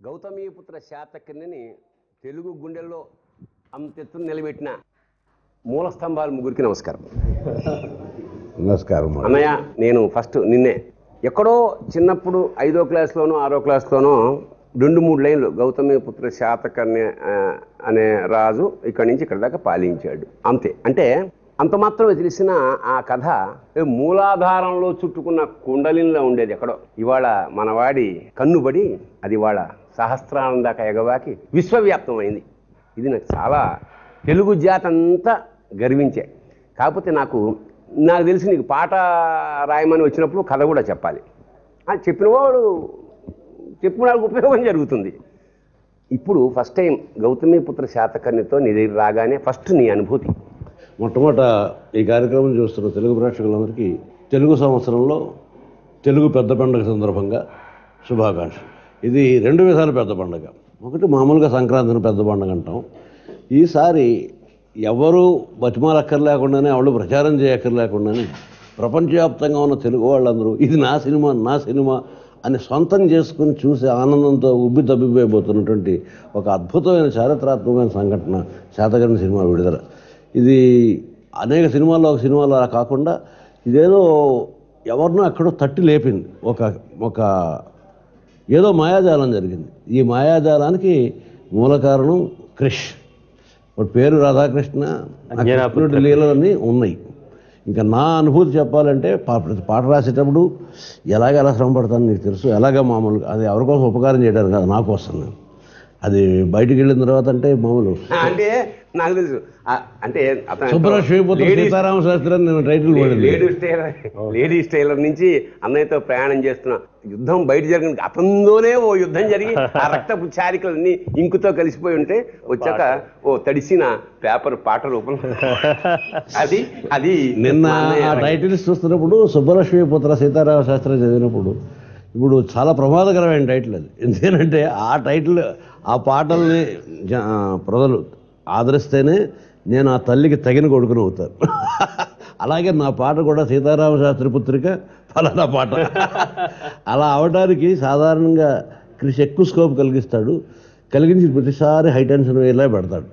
గౌతమీపుత్ర శాతకర్ణిని తెలుగు గుండెల్లో అంతెత్తున నిలబెట్టిన మూల స్తంభాలు ముగ్గురికి నమస్కారం. నమస్కారం అన్నయ్య, నేను ఫస్ట్ నిన్నే ఎక్కడో చిన్నప్పుడు 5వ క్లాస్లోనో 6వ క్లాస్లోనో 2-3 లైన్లు గౌతమీపుత్ర శాతకర్ణి అనే రాజు ఇక్కడి నుంచి ఇక్కడ దాకా పాలించాడు అంతే. అంటే అంత మాత్రమే తెలిసిన ఆ కథ మూలాధారంలో చుట్టుకున్న కుండలిలో ఉండేది ఎక్కడో. ఇవాళ మనవాడి కన్నుబడి అది ఇవాళ సహస్రానం దాకా ఎగవాకి విశ్వవ్యాప్తమైంది. ఇది నాకు చాలా తెలుగు జాతి అంతా గర్వించే. కాకపోతే నాకు తెలిసి నీకు పాట రాయమని వచ్చినప్పుడు కథ కూడా చెప్పాలి. చెప్పినవాడు ఉపయోగం జరుగుతుంది. ఇప్పుడు ఫస్ట్ టైం గౌతమీపుత్ర శాతకర్ణితో నీ దగ్గర రాగానే ఫస్ట్ నీ అనుభూతి. మొట్టమొదట ఈ కార్యక్రమం చూస్తున్న తెలుగు ప్రేక్షకులందరికీ తెలుగు సంవత్సరంలో తెలుగు పెద్ద పండుగ సందర్భంగా శుభాకాంక్షలు. ఇది 2 విధాల పెద్ద పండుగ. ఒకటి మామూలుగా సంక్రాంతిని పెద్ద పండుగ అంటాం. ఈసారి ఎవరు బతిమాలక్కర్లేకుండానే వాళ్ళు ప్రచారం చేయక్కర్లేకుండానే ప్రపంచవ్యాప్తంగా ఉన్న తెలుగు వాళ్ళందరూ ఇది నా సినిమా అని సొంతం చేసుకుని చూసి ఆనందంతో తబ్బిపోయిపోతున్నటువంటి ఒక అద్భుతమైన చారిత్రాత్మకమైన సంఘటన శాతకర్ణి సినిమా విడుదల. ఇది అనేక సినిమాల్లో ఒక సినిమాలో కాకుండా ఇదేదో ఎవరినో ఎక్కడో తట్టి లేపింది. ఒక ఏదో మాయాజాలం జరిగింది. ఈ మాయాజాలానికి మూల కారణం క్రిష్. వాడి పేరు రాధాకృష్ణ, లీలలన్నీ ఉన్నాయి. ఇంకా నా అనుభూతి చెప్పాలంటే పాట రాసేటప్పుడు ఎలా శ్రమ పడతాను నీకు తెలుసు. ఎలాగ మామూలుగా అది ఎవరికోసం ఉపకారం చేయడానికి కాదు, నా కోసం. నేను అది బయటికి వెళ్ళిన తర్వాత అంటే మామూలు అంటే నాకు తెలుసు. అంటే సీతారామ శాస్త్రి అని నేను టైటిల్ లేడీ స్టైలర్ నుంచి అన్నయ్యతో ప్రయాణం చేస్తున్న యుద్ధం బయట జరిగిన అతనిలోనే ఓ యుద్ధం జరిగి ఆ రక్తపు చారికలన్నీ ఇంకుతో కలిసిపోయి ఉంటే వచ్చాక ఓ తడిసిన పేపర్ పాట రూపంలో అది నిన్న ఆ టైటిల్స్ చూస్తున్నప్పుడు సుబ్బలక్ష్మీపుత్ర సీతారామ శాస్త్రి చదివినప్పుడు ఇప్పుడు చాలా ప్రమాదకరమైన టైటిల్ అది. ఎందుకంటే ఆ టైటిల్ ఆ పాటల్ని ప్రజలు ఆదరిస్తేనే నేను ఆ తల్లికి తగిన కొడుకుని అవుతాను. అలాగే నా పాట కూడా సీతారామ శాస్త్రి పుత్రిక ఫలానా పాట. అలా అవడానికి సాధారణంగా క్రిష్ ఎక్కువ స్కోప్ కలిగించి ప్రతిసారి హై టెన్షన్ ఇలా పెడతాడు.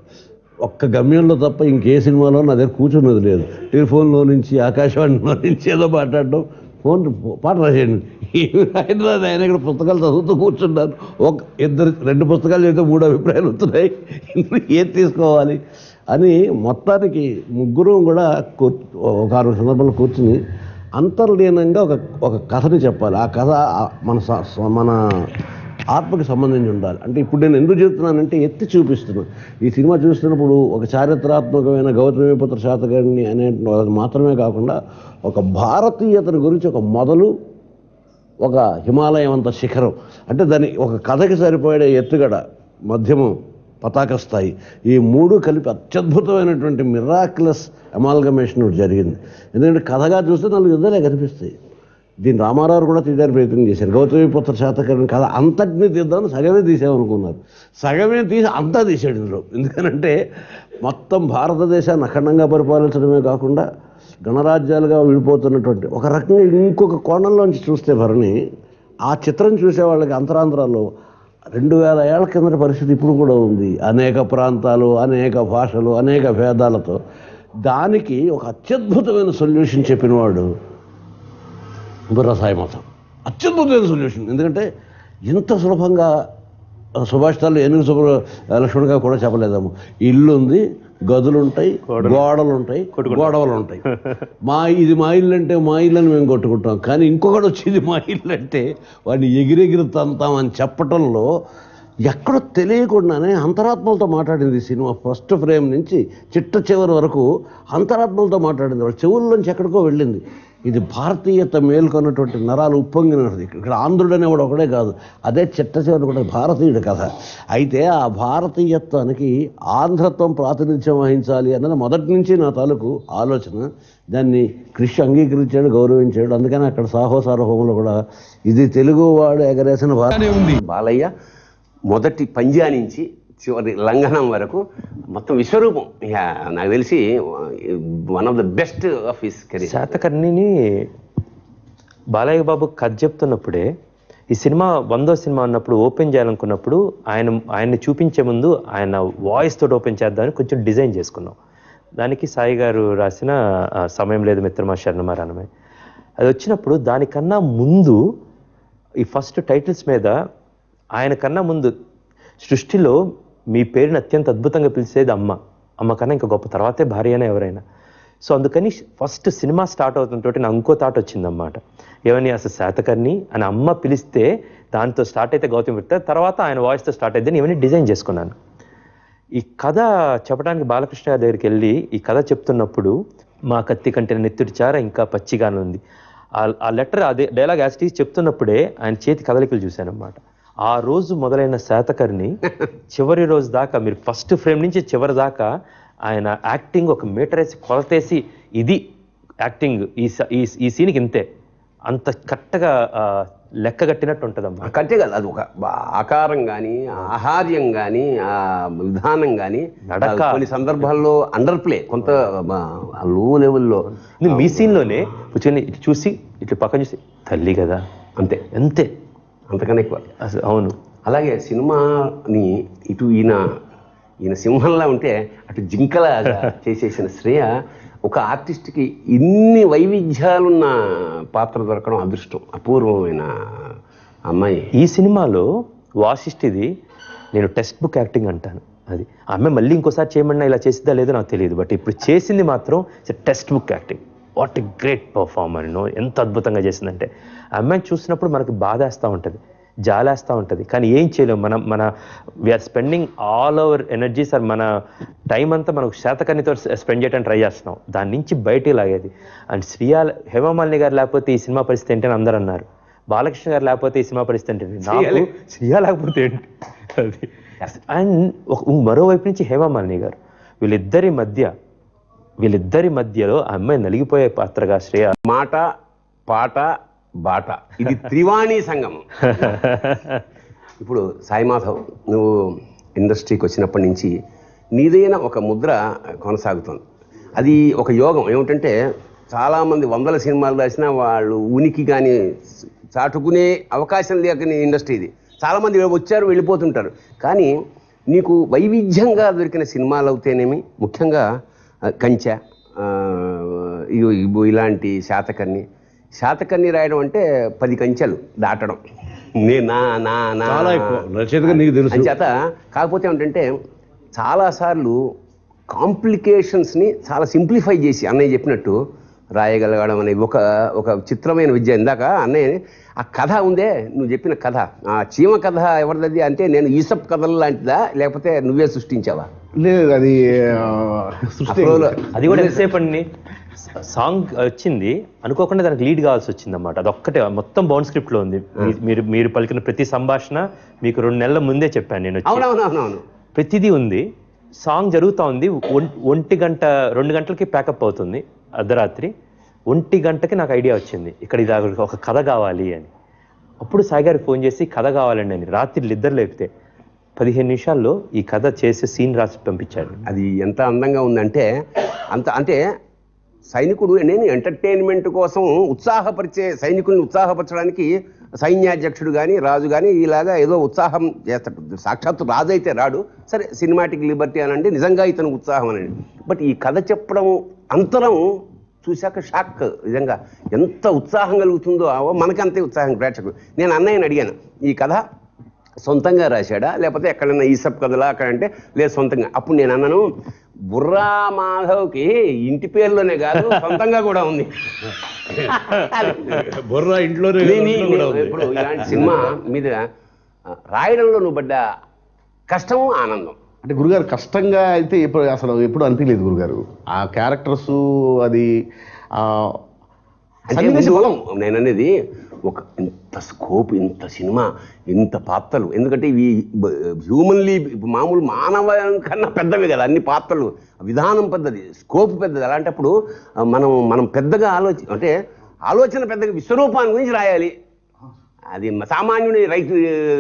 ఒక్క గమ్యంలో తప్ప ఇంకే సినిమాలో నా దగ్గర కూర్చున్నది లేదు. టెలిఫోన్లో నుంచి ఆకాశవాణిలో నుంచి ఏదో మాట్లాడడం, పాట రాసేయండి. హైదరాబాద్ ఆయన ఇక్కడ పుస్తకాలు చదువుతూ కూర్చున్నారు. 2 పుస్తకాలు చదివితే 3 అభిప్రాయాలు వస్తున్నాయి, ఏది తీసుకోవాలి అని మొత్తానికి ముగ్గురు కూడా ఒక 6 సందర్భాలు కూర్చుని అంతర్లీనంగా ఒక కథని చెప్పాలి. ఆ కథ మన ఆత్మకి సంబంధించి ఉండాలి. అంటే ఇప్పుడు నేను ఎందుకు చెప్తున్నానంటే ఎత్తి చూపిస్తున్నాను. ఈ సినిమా చూస్తున్నప్పుడు ఒక చారిత్రాత్మకమైన గౌతమీపుత్ర శాతకర్ణి అనే మాత్రమే కాకుండా ఒక భారతీయతను గురించి ఒక మొదలు, ఒక హిమాలయం అంత శిఖరం, అంటే దాని ఒక కథకి సరిపోయే ఎత్తుగడ, మధ్యమం, పతాక స్థాయి, ఈ 3 కలిపి అత్యద్భుతమైనటువంటి మిరాక్యులస్ అమాల్గమేషన్ జరిగింది. ఎందుకంటే కథగా చూస్తే 4 యుద్ధాలే కనిపిస్తాయి. దీన్ని రామారావు కూడా తీయడానికి ప్రయత్నం చేశారు. గౌతమీపుత్ర శాతకర్ణి కథ అంతటినీ తీద్దామని సగమే తీసామనుకున్నారు. సగమే తీసి అంతా తీసాడు ఇందులో. ఎందుకనంటే మొత్తం భారతదేశాన్ని అఖండంగా పరిపాలించడమే కాకుండా గణరాజ్యాలుగా విడిపోతున్నటువంటి ఒక రకంగా ఇంకొక కోణంలోంచి చూస్తే భరణి ఆ చిత్రం చూసే వాళ్ళకి అంతరాంతరాల్లో 2000 ఏళ్ల కిందటి పరిస్థితి ఇప్పుడు కూడా ఉంది. అనేక ప్రాంతాలు, అనేక భాషలు, అనేక భేదాలతో దానికి ఒక అత్యద్భుతమైన సొల్యూషన్ చెప్పినవాడు బుర్రసాయి మతం. అత్యద్భుతమైన సొల్యూషన్. ఎందుకంటే ఇంత సులభంగా సుభాషితాలు ఏనుగు లక్ష్మణ్గా కూడా చెప్పలేదాము. ఇల్లు ఉంది, గదులు ఉంటాయి, గోడలు ఉంటాయి, గొడవలు ఉంటాయి. ఇది మా ఇల్లు అంటే మా ఇల్లు అని మేము కొట్టుకుంటాం. కానీ ఇంకొకటి వచ్చేది మా ఇల్లు అంటే వాడిని ఎగిరెగిరి తంతామని చెప్పటంలో ఎక్కడో తెలియకుండానే అంతరాత్మలతో మాట్లాడింది ఈ సినిమా. ఫస్ట్ ఫ్రేమ్ నుంచి చిట్ట చివరి వరకు అంతరాత్మలతో మాట్లాడింది. వాళ్ళ చెవుల్లోంచి ఎక్కడికో వెళ్ళింది. ఇది భారతీయత మేల్కొన్నటువంటి నరాలు ఉప్పొంగినది. ఇక్కడ ఆంధ్రుడు అనేవాడు ఒకడే కాదు, అదే చిట్ట చివరి కూడా భారతీయుడి కథ. అయితే ఆ భారతీయత్వానికి ఆంధ్రత్వం ప్రాతినిధ్యం వహించాలి అన్నది మొదటి నుంచి నా తాలూకు ఆలోచన. దాన్ని క్రిష్ అంగీకరించాడు, గౌరవించాడు. అందుకని అక్కడ సార్వభౌమంలో కూడా ఇది తెలుగువాడు ఎగరేసిన భారతనే ఉంది. బాలయ్య మొదటి పంజా నుంచి చివరి లంఘనం వరకు మొత్తం విశ్వరూపం. నాకు తెలిసి one of the best of his career. శాతకర్ణిని బాలయ్య బాబు కథ చెప్తున్నప్పుడే ఈ సినిమా 100వ సినిమా అన్నప్పుడు ఓపెన్ చేయాలనుకున్నప్పుడు ఆయన్ని చూపించే ముందు ఆయన వాయిస్ తోటి ఓపెన్ చేద్దామని కొంచెం డిజైన్ చేసుకున్నాం. దానికి సాయి గారు రాసిన సమయం లేదు మిత్రమా శరణమారానమే అది వచ్చినప్పుడు దానికన్నా ముందు ఈ ఫస్ట్ టైటిల్స్ మీద ఆయన కన్నా ముందు సృష్టిలో మీ పేరుని అత్యంత అద్భుతంగా పిలిచేది అమ్మ కన్నా ఇంకా గొప్ప తర్వాతే భార్య అయినా ఎవరైనా. సో అందుకని ఫస్ట్ సినిమా స్టార్ట్ అవుతుంటోటి నా ఇంకో థాట్ వచ్చిందన్నమాట. ఏమని అసలు శాతకర్ణి అని అమ్మ పిలిస్తే దాంతో స్టార్ట్ అయితే గౌతమ్ విట్ట, తర్వాత ఆయన వాయిస్తో స్టార్ట్ అయితే ఇవన్నీ డిజైన్ చేసుకున్నాను. ఈ కథ చెప్పడానికి బాలకృష్ణ గారి దగ్గరికి వెళ్ళి ఈ కథ చెప్తున్నప్పుడు మా కత్తి కంటే నెత్తుడి చార ఇంకా పచ్చిగానే ఉంది ఆ లెటర్ అదే డైలాగ్ యాసిటీస్ చెప్తున్నప్పుడే ఆయన చేతి కదలికలు చూశాను అన్నమాట. ఆ రోజు మొదలైన శాతకర్ణి చివరి రోజు దాకా మీరు ఫస్ట్ ఫ్రేమ్ నుంచి చివరి దాకా ఆయన యాక్టింగ్ ఒక మీటర్ వేసి కొలతేసి ఇది యాక్టింగ్ ఈ సీన్కి ఇంతే అంత కరెక్ట్గా లెక్క కట్టినట్టు ఉంటుందమ్మా. కట్టే కదా, అది ఒక ఆకారం కానీ ఆహార్యం కానీ ఆ విధానం కానీ కొన్ని సందర్భాల్లో అండర్ ప్లే కొంత లో లెవెల్లో. మీ సీన్లోనే కూర్చొని ఇటు చూసి ఇటు పక్కన చూసి తల్లి కదా అంతే అంతే అంతకన్నా ఎక్కువ అసలు. అవును, అలాగే సినిమాని ఇటు ఈయన సింహంలా ఉంటే అటు జింకలాగా చేసేసిన శ్రేయ ఒక ఆర్టిస్ట్కి ఇన్ని వైవిధ్యాలున్న పాత్ర దొరకడం అదృష్టం. అపూర్వమైన అమ్మాయి. ఈ సినిమాలో వాసిష్ఠిది నేను టెక్స్ట్ బుక్ యాక్టింగ్ అంటాను. అది ఆమె మళ్ళీ ఇంకోసారి చేయమన్నా ఇలా చేసిద్దా లేదో నాకు తెలియదు, బట్ ఇప్పుడు చేసింది మాత్రం text book acting. What a great performer, ఎంత అద్భుతంగా చేసిందంటే ఆ అమ్మాయిని చూసినప్పుడు మనకు బాధేస్తూ ఉంటుంది, జాలేస్తూ ఉంటుంది, కానీ ఏం చేయలేము. మన we are spending all our energies or మన టైం అంతా మనకు శాతకర్ణితో స్పెండ్ చేయడానికి ట్రై చేస్తున్నాం, దాని నుంచి బయటికి లాగేది. అండ్ హేమమాలిని గారు లేకపోతే ఈ సినిమా పరిస్థితి ఏంటని అందరూ అన్నారు, బాలకృష్ణ గారు లేకపోతే ఈ సినిమా పరిస్థితి ఏంటంటే నాకు శ్రియా లేకపోతే ఏంటి అది. అండ్ మరోవైపు నుంచి హేమమాలిని గారు వీళ్ళిద్దరి మధ్యలో ఆ అమ్మాయి నలిగిపోయే పాత్రగా శ్రేయ. మాట పాట బాట ఇది త్రివాణి సంగమం. ఇప్పుడు సాయి మాధవ్, నువ్వు ఇండస్ట్రీకి వచ్చినప్పటి నుంచి నీదైన ఒక ముద్ర కొనసాగుతుంది. అది ఒక యోగం. ఏమిటంటే చాలామంది 100 సినిమాలు రాసినా వాళ్ళు ఉనికి కానీ చాటుకునే అవకాశం లేకని ఇండస్ట్రీ ఇది. చాలామంది వచ్చారు వెళ్ళిపోతుంటారు, కానీ నీకు వైవిధ్యంగా దొరికిన సినిమాలు అవుతేనేమి, ముఖ్యంగా కంచె, ఇలాంటి శాతకర్ణి రాయడం అంటే 10 కంచెలు దాటడం. చాలా ఎక్కువ రచయితగా నీకు తెలుసు. చేత కాకపోతే ఏమిటంటే చాలాసార్లు కాంప్లికేషన్స్ని చాలా సింప్లిఫై చేసి అన్నయ్య చెప్పినట్టు రాయగలగడం అనేది ఒక చిత్రమైన విద్య. ఇందాక అన్నయ్య ఆ కథ ఉందే, నువ్వు చెప్పిన కథ, ఆ చీమ కథ ఎవరిది అంటే నేను ఈసప్ కథలు లాంటిదా లేకపోతే నువ్వే సృష్టించావా? లేదు, అది అది కూడా ఎంతసేపు అండి. సాంగ్ వచ్చింది అనుకోకుండా దానికి లీడ్ కావాల్సి వచ్చింది అన్నమాట. అదొక్కటే మొత్తం బౌండ్ స్క్రిప్ట్లో ఉంది. మీరు పలికిన ప్రతి సంభాషణ మీకు 2 నెలల ముందే చెప్పాను నేను. అవునవునవును, ప్రతిదీ ఉంది. సాంగ్ జరుగుతూ ఉంది. 1 గంట 2 గంటలకి ప్యాకప్ అవుతుంది అర్ధరాత్రి. 1 గంటకి నాకు ఐడియా వచ్చింది, ఇక్కడ ఇది ఒక కథ కావాలి అని. అప్పుడు సాయి గారికి ఫోన్ చేసి కథ కావాలండి అని రాత్రి ఇద్దరు లేపితే 15 నిమిషాల్లో ఈ కథ చేసే సీన్ రాసి పంపించాడు. అది ఎంత అందంగా ఉందంటే అంటే సైనికుడు నేను ఎంటర్టైన్మెంట్ కోసం సైనికుల్ని ఉత్సాహపరచడానికి సైన్యాధ్యక్షుడు కానీ రాజు కానీ ఇలాగా ఏదో ఉత్సాహం చేస్తాడు. సాక్షాత్తు రాజు అయితే రాడు, సరే సినిమాటిక్ లిబర్టీ అనండి, నిజంగా ఇతను ఉత్సాహం అనండి. బట్ ఈ కథ చెప్పడం అంతరం చూశాక షాక్. నిజంగా ఎంత ఉత్సాహం కలుగుతుందో మనకంతే ఉత్సాహం ప్రేక్షకుడు. నేను అన్నయ్యని అడిగాను, ఈ కథ సొంతంగా రాశాడా లేకపోతే ఎక్కడైనా ఈసప్ కథలా అక్కడంటే లేదు సొంతంగా. అప్పుడు నేను అన్నాను, బుర్రా మాధవ్కి ఇంటి పేరులోనే కాదు సొంతంగా కూడా ఉంది. బుర్రా ఇంట్లోనే. ఇప్పుడు ఇలాంటి సినిమా మీద రాయడంలో నువ్వు పడ్డ కష్టము ఆనందం అంటే గురుగారు కష్టంగా అయితే ఎప్పుడు అనిపించలేదు గురుగారు. ఆ క్యారెక్టర్స్ అది నేను అనేది ఒక ఇంత స్కోప్, ఇంత సినిమా, ఇంత పాత్రలు. ఎందుకంటే ఇవి హ్యూమన్లీ మామూలు మానవ కన్నా పెద్దవి కదా అన్ని పాత్రలు. విధానం పెద్దది, స్కోప్ పెద్దది. అలాంటప్పుడు మనం పెద్దగా ఆలోచన పెద్దగా విశ్వరూపాన్ని గురించి రాయాలి. అది సామాన్యుని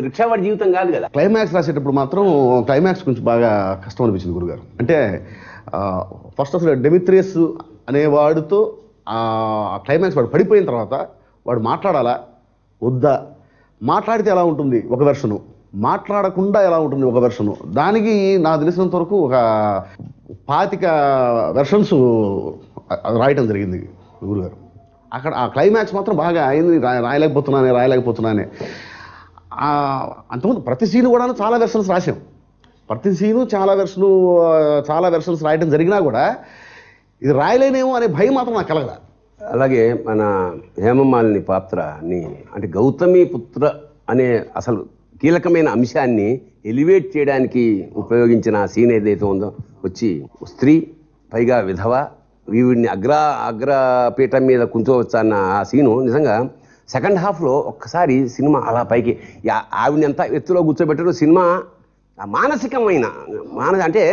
రిక్షావాడి జీవితం కాదు కదా. క్లైమాక్స్ రాసేటప్పుడు మాత్రం క్లైమాక్స్ గురించి బాగా కష్టం అనిపించింది గురుగారు. అంటే ఫస్ట్ అసలు డెమిత్రియస్ అనేవాడితో క్లైమాక్స్ వాడు పడిపోయిన తర్వాత వాడు మాట్లాడాలా వద్దా, మాట్లాడితే ఎలా ఉంటుంది ఒక వెర్షను, మాట్లాడకుండా ఎలా ఉంటుంది ఒక వెర్షను. దానికి నాకు తెలిసినంత వరకు ఒక 25 వెర్షన్స్ రాయటం జరిగింది గురుగారు. అక్కడ ఆ క్లైమాక్స్ మాత్రం బాగా అయింది. రాయలేకపోతున్నానే. అంతకుముందు ప్రతి సీను కూడా చాలా వెర్షన్స్ రాసాం. ప్రతి సీను చాలా వెర్షన్స్ రాయటం జరిగినా కూడా ఇది రాయలేనేమో అనే భయం మాత్రం నాకు కలగల. అలాగే మన హేమమాలిని పాత్రని అంటే గౌతమి పుత్ర అనే అసలు కీలకమైన అంశాన్ని ఎలివేట్ చేయడానికి ఉపయోగించిన ఆ సీన్ ఏదైతే ఉందో, వచ్చి స్త్రీ పైగా విధవ, వీడిని అగ్రపీఠం మీద కూర్చోవచ్చు అన్న ఆ సీను నిజంగా సెకండ్ హాఫ్లో ఒక్కసారి సినిమా అలా పైకి ఆవిడని ఎంత ఎత్తులో కూర్చోబెట్టారో సినిమా మానసికమైన అంటే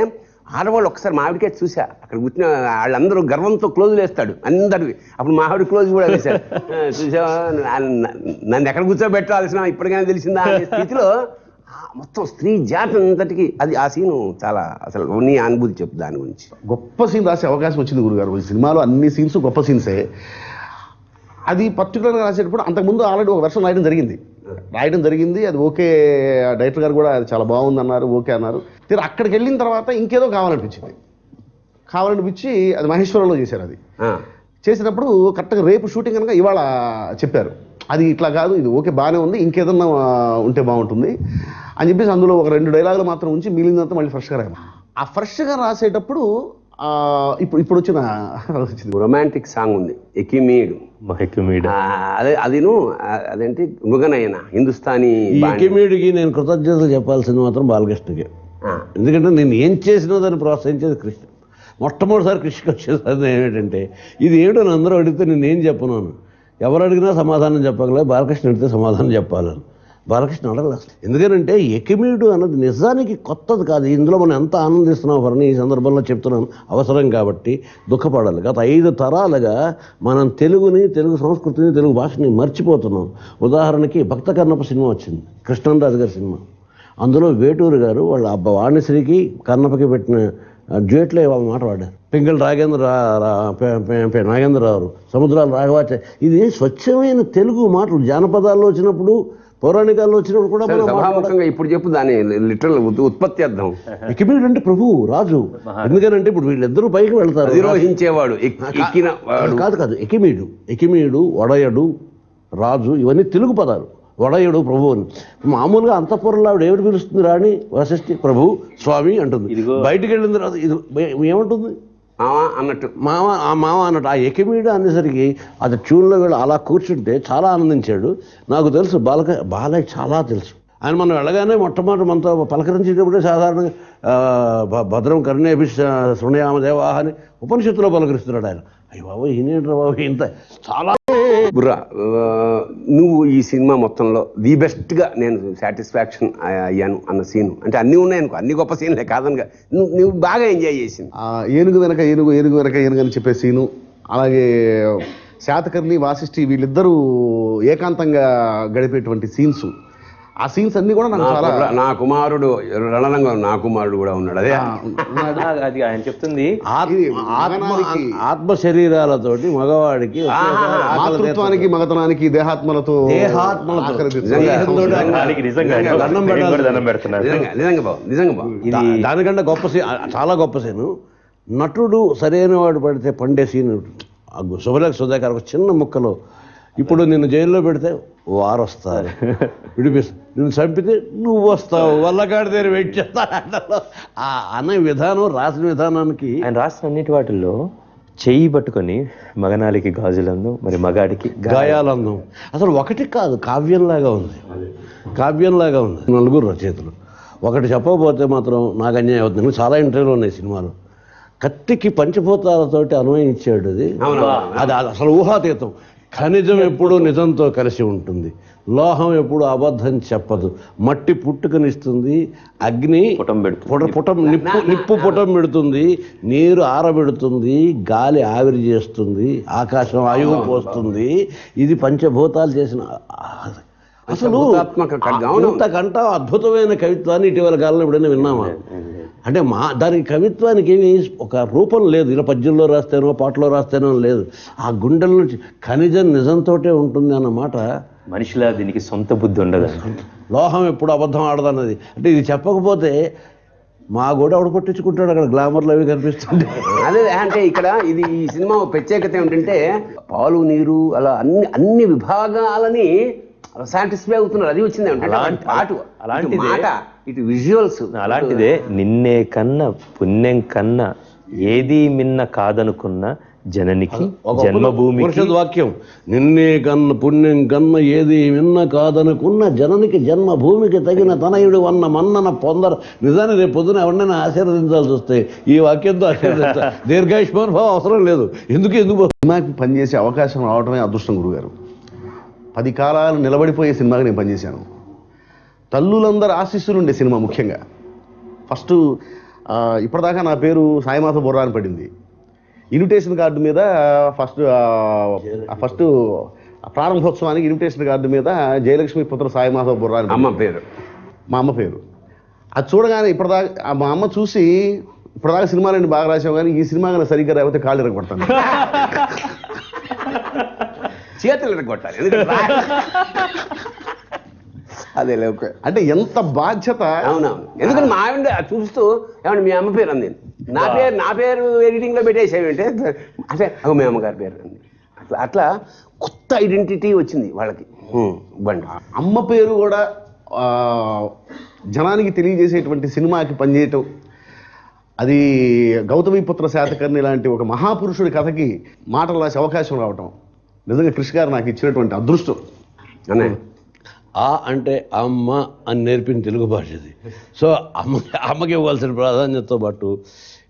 ఆడవాళ్ళు ఒక్కసారి మావిడికే చూసా, అక్కడ కూర్చున్న వాళ్ళందరూ గర్వంతో క్లోజులు వేస్తాడు అందరివి. అప్పుడు మావిడి క్లోజ్ కూడా వేశాడు. చూసా నన్ను ఎక్కడ కూర్చోబెట్టాల్సిన ఇప్పటికైనా తెలిసిందా అనే స్థితిలో మొత్తం స్త్రీ జాతి అంతటికి అది ఆ సీను చాలా అసలు నీ అనుభూతి చెప్పు దాని గురించి. గొప్ప సీన్ రాసే అవకాశం వచ్చింది గురుగారు. ఈ సినిమాలో అన్ని సీన్స్ గొప్ప సీన్సే. అది పర్టికులర్గా రాసేటప్పుడు అంతకుముందు ఆల్రెడీ ఒక వెర్షన్ రాయడం జరిగింది. అది ఓకే, డైరెక్టర్ గారు కూడా అది చాలా బాగుంది అన్నారు, ఓకే అన్నారు. అక్కడికి వెళ్ళిన తర్వాత ఇంకేదో కావాలనిపించి అది మహేశ్వరంలో చేశారు. అది చేసినప్పుడు కరెక్ట్గా రేపు షూటింగ్ కనుక ఇవాళ చెప్పారు, అది ఇట్లా కాదు, ఇది ఓకే బాగానే ఉంది, ఇంకేదన్నా ఉంటే బాగుంటుంది అని చెప్పేసి అందులో ఒక 2 డైలాగులు మాత్రం ఉంచి మిగిలినంతా మళ్ళీ ఫ్రెష్గా రాయాలి. ఆ ఫ్రెష్గా రాసేటప్పుడు ఇప్పుడు వచ్చింది రొమాంటిక్ సాంగ్ ఉంది, ఎకిమీడు. అదేంటి మృగనయన హిందుస్థానీ. ఎకిమీడికి నేను కృతజ్ఞతలు చెప్పాల్సింది మాత్రం బాలకృష్ణకి. ఎందుకంటే నేను ఏం చేసినా దాన్ని ప్రోత్సహించేది కృష్ణ. మొట్టమొదటిసారి కృష్ణకి వచ్చేసరికి ఏమిటంటే ఇది ఏమిటో అందరూ అడిగితే నేను ఏం చెప్పను, ఎవరు అడిగినా సమాధానం చెప్పగలదు, బాలకృష్ణ అడిగితే సమాధానం చెప్పాలని. బాలకృష్ణ అడగలేదు అసలు. ఎందుకంటే ఎకిమీడు అన్నది నిజానికి కొత్తది కాదు. ఇందులో మనం ఎంత ఆనందిస్తున్నాం వరని ఈ సందర్భంలో చెప్తున్నాను, అవసరం కాబట్టి దుఃఖపడాలి. గత 5 తరాలుగా మనం తెలుగు సంస్కృతిని, తెలుగు భాషని మర్చిపోతున్నాం. ఉదాహరణకి భక్త కన్నప్ప సినిమా వచ్చింది, కృష్ణరాజు గారి సినిమా. అందులో వేటూరు గారు వాళ్ళ వాణిశ్రీకి కన్నప్పకి పెట్టిన డ్యూయట్లో వాళ్ళు మాట పాడారు. పింగళ నాగేంద్రరావు, సముద్రాల రాఘవాచార్య. ఇది స్వచ్ఛమైన తెలుగు మాటలు. జానపదాల్లో వచ్చినప్పుడు, పౌరాణికాల్లో వచ్చినప్పుడు కూడా సభాముఖంగా ఇప్పుడు చెప్పు దాని లిటరల్ ఉత్పత్తి అర్థం. ఎకిమీడు అంటే ప్రభువు, రాజు. ఎందుకనంటే ఇప్పుడు వీళ్ళిద్దరూ పైకి వెళ్తారు, అధిరోహించేవాడు, కాదు. ఎకిమీడు, వడయడు, రాజు ఇవన్నీ తెలుగు పదాలు. వడయుడు ప్రభువు అని. మామూలుగా అంతఃపురంలో ఆవిడ ఏమిటి పిలుస్తుంది? రాణి వశిష్ఠి ప్రభు స్వామి అంటుంది. బయటికి వెళ్ళిన తర్వాత ఇది ఏమంటుంది? మామ అన్నట్టు. ఆ ఎకిమీడు అనేసరికి అది ట్యూన్లో వెళ్ళి అలా కూర్చుంటే చాలా ఆనందించాడు. నాకు తెలుసు బాలయ్య చాలా తెలుసు. ఆయన మనం వెళ్ళగానే మొట్టమొదటి మనతో పలకరించేటప్పుడే సాధారణంగా భద్రం కర్ణేభి శృణయామదేవాహ అని ఉపనిషత్తులో పలకరిస్తున్నాడు ఆయన. అయ్యి బాబు ఈయనేంట్రా బాబు ఇంత చాలా. బుర్రా, నువ్వు ఈ సినిమా మొత్తంలో ది బెస్ట్గా నేను సాటిస్ఫాక్షన్ అయ్యాను అన్న సీను అంటే అన్నీ ఉన్నాయనుకో, అన్ని గొప్ప సీన్లే కాదనగా నువ్వు బాగా ఎంజాయ్ చేసింది? ఏనుగు వెనక ఏనుగు అని చెప్పే సీను, అలాగే శాతకర్ణి వాసిష్ఠి వీళ్ళిద్దరూ ఏకాంతంగా గడిపేటువంటి సీన్స్, ఆ సీన్స్ అన్ని కూడా నాకు చాలా. నా కుమారుడు రణరంగం, నా కుమారుడు కూడా ఉన్నాడు. అదే అది ఆయన చెప్తుంది. ఆత్మ శరీరాలతోటి మగవాడికి, మాతృత్వానికి మగతనానికి దేహాత్మలతో దానికంటే గొప్ప సీన్, చాలా గొప్ప సీను. నటుడు సరైన వాడు పడితే పండే సీన్. శుభలేఖ సుధాకర్ ఒక చిన్న ముక్కలో, ఇప్పుడు నిన్ను జైల్లో పెడితే వారు వస్తారు, విడిపిస్తా, నిన్ను చంపితే నువ్వు వస్తావు, వల్లకాడి దగ్గర వెయిట్ చేస్తాను అనే విధానం, రాసిన విధానానికి. ఆయన రాసిన అన్నిటి వాటిల్లో చెయ్యి పట్టుకొని మగనాలికి గాజులందం, మరి మగాడికి గాయాలందం. అసలు ఒకటి కాదు, కావ్యంలాగా ఉంది. నలుగురు రచయితలు. ఒకటి చెప్పకపోతే మాత్రం నాకు అన్యాయం అవుతుంది. చాలా ఇంటర్వ్యూలు ఉన్నాయి సినిమాలో. కత్తికి పంచభూతాలతోటి అన్వయించాడు. అది అసలు ఊహాతీతం. ఖనిజం ఎప్పుడూ నిజంతో కలిసి ఉంటుంది, లోహం ఎప్పుడు అబద్ధం చెప్పదు, మట్టి పుట్టుకనిస్తుంది, అగ్ని నిప్పు పుటం పెడుతుంది, నీరు ఆరబెడుతుంది, గాలి ఆవిరి చేస్తుంది, ఆకాశం ఆయువు పోస్తుంది. ఇది పంచభూతాలు చేసిన. అసలు ఇంతకంట అద్భుతమైన కవిత్వాన్ని ఇటీవల కాలంలో ఎప్పుడైనా విన్నామా? అంటే దానికి కవిత్వానికి ఏమి ఒక రూపం లేదు. ఇలా పద్యంలో రాస్తేనో పాటలో రాస్తేనో లేదు. ఆ గుండెల నుంచి ఖనిజం నిజంతోటే ఉంటుంది అన్నమాట మనిషిలా దీనికి సొంత బుద్ధి ఉండదు. లోహం ఎప్పుడు అబద్ధం ఆడదన్నది. అంటే ఇది చెప్పకపోతే మా కూడా ఆవిడ పట్టించుకుంటాడు అక్కడ గ్లామర్లు అవి కనిపిస్తుంటే. అదే అంటే ఇక్కడ ఇది ఈ సినిమా ప్రత్యేకత ఏమిటంటే పాలు నీరు అలా అన్ని విభాగాలని సాటిస్ఫై అవుతున్నారు. అది వచ్చింది ఏమిటంటే పాటు అలాంటిదే. మాట ఇటు విజువల్స్ అలాంటిదే నిన్నే కన్నా పుణ్యం కన్నా ఏది మిన్న కాదనుకున్న జననికి జన్మభూమి వాక్యం, నిన్నే కన్న పుణ్యం కన్న ఏది విన్న కాదనుకున్న జననికి జన్మభూమికి తగిన తనయుడు అన్న మన్నన పొందరు. నిజాన్ని రేపు పొద్దున ఎవరినైనా ఆశీర్వదించాల్సి వస్తే ఈ వాక్యంతో ఆశీర్వదించాలి. దీర్ఘాయుష్మానుభావం అవసరం లేదు. ఎందుకు సినిమాకి పనిచేసే అవకాశం రావడమే అదృష్టం గురుగారు. 10 కాలాలు నిలబడిపోయే సినిమాకి నేను పనిచేశాను. తల్లులందరూ ఆశీస్సులు ఉండే సినిమా ముఖ్యంగా. ఫస్ట్ ఇప్పటిదాకా నా పేరు సాయిమాధ బొర్రా అని పడింది. ఇన్విటేషన్ కార్డు మీద ఫస్ట్ ప్రారంభోత్సవానికి ఇన్విటేషన్ కార్డు మీద జయలక్ష్మి పుత్ర సాయిమాధవ బొర్రా అని అమ్మ పేరు, మా అమ్మ పేరు. అది చూడగానే ఇప్పటిదాకా మా అమ్మ చూసి ఇప్పటిదాకా సినిమాలన్నీ బాగా రాసావు కానీ ఈ సినిమా కానీ సరిగ్గా రాకపోతే కాళ్ళు ఇరగొడతాను, చేతులు ఎరగొట్టాలి. అదే లేక అంటే ఎంత బాధ్యత. అవునవును. ఎందుకంటే మా ఆవిడ చూస్తూ ఏమంటే మీ అమ్మ పేరు అంది, నా పేరు ఎడిటింగ్లో పెట్టేసేవంటే అంటే మీ అమ్మగారి పేరు అంది. అట్లా కొత్త ఐడెంటిటీ వచ్చింది వాళ్ళకి. బండి అమ్మ పేరు కూడా జనానికి తెలియజేసేటువంటి సినిమాకి పనిచేయటం, అది గౌతమిపుత్ర శాతకర్ణి లాంటి ఒక మహాపురుషుడి కథకి మాటలు రాసే అవకాశం రావటం నిజంగా కృషి గారు నాకు ఇచ్చినటువంటి అదృష్టం. అనే ఆ అంటే అమ్మ అని నేర్పిన తెలుగు భాషది. సో అమ్మకి ఇవ్వాల్సిన ప్రాధాన్యతతో పాటు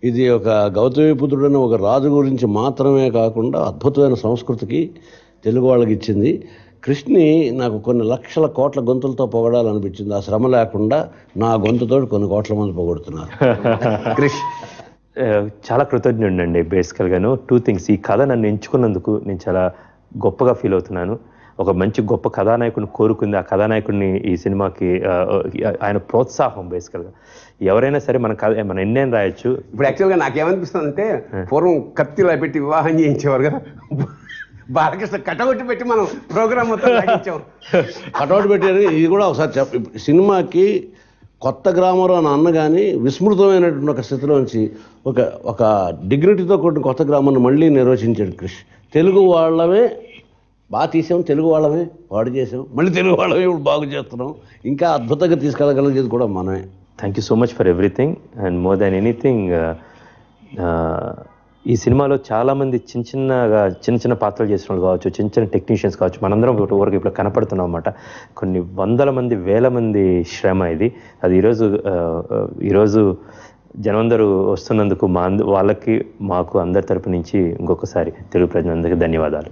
ఇది ఒక గౌతమిపుత్రుడైన ఒక రాజు గురించి మాత్రమే కాకుండా అద్భుతమైన సంస్కృతికి తెలుగు వాళ్ళకి ఇచ్చింది. కృష్ణని నాకు కొన్ని లక్షల కోట్ల గొంతులతో పొగడాలనిపించింది. ఆ శ్రమ లేకుండా నా గొంతుతో కొన్ని కోట్ల మంది పొగడుతున్నారు. క్రిష్ చాలా కృతజ్ఞుడండి. బేసికల్గాను 2 things. ఈ కథ నన్ను ఎంచుకున్నందుకు నేను చాలా గొప్పగా ఫీల్ అవుతున్నాను. ఒక మంచి గొప్ప కథానాయకుడిని కోరుకుంది. ఆ కథానాయకుడిని ఈ సినిమాకి ఆయన ప్రోత్సాహం. బేసికల్గా ఎవరైనా సరే మన ఎన్నైనా రాయొచ్చు. ఇప్పుడు యాక్చువల్గా నాకేమనిపిస్తుంది అంటే పూర్వం కత్తిలా పెట్టి వివాహం చేయించేవారు కదా, బాలకృష్ణ కటౌట్ పెట్టి మనం ప్రోగ్రామ్ మొత్తం సాగించాం. కటౌట్ పెట్టారు. ఇది కూడా ఒకసారి సినిమాకి కొత్త గ్రామర్ అని అన్న కానీ విస్మృతమైనటువంటి ఒక స్థితిలోంచి ఒక డిగ్నిటీతో కూడిన కొత్త గ్రామాన్ని మళ్ళీ నిర్వచించాడు క్రిష్. తెలుగు వాళ్ళమే బాగా తీసాం, తెలుగు వాళ్ళమే పాడు చేసాం, మళ్ళీ తెలుగు వాళ్ళమే ఇప్పుడు బాగు చేస్తున్నాం. ఇంకా అద్భుతంగా తీసుకెళ్ళగలిగేది కూడా మనమే. Thank you so much for everything and more than anything. ఈ సినిమాలో చాలామంది చిన్న పాత్రలు చేసిన వాళ్ళు కావచ్చు, చిన్న టెక్నీషియన్స్ కావచ్చు, మనందరం వరకు ఇప్పుడు కనపడుతున్నాం అన్నమాట. కొన్ని వందల మంది, వేల మంది శ్రమ ఇది. అది ఈరోజు జనమందరూ వస్తున్నందుకు వాళ్ళకి మాకు అందరి తరపు నుంచి ఇంకొకసారి తెలుగు ప్రజలందరికీ ధన్యవాదాలు.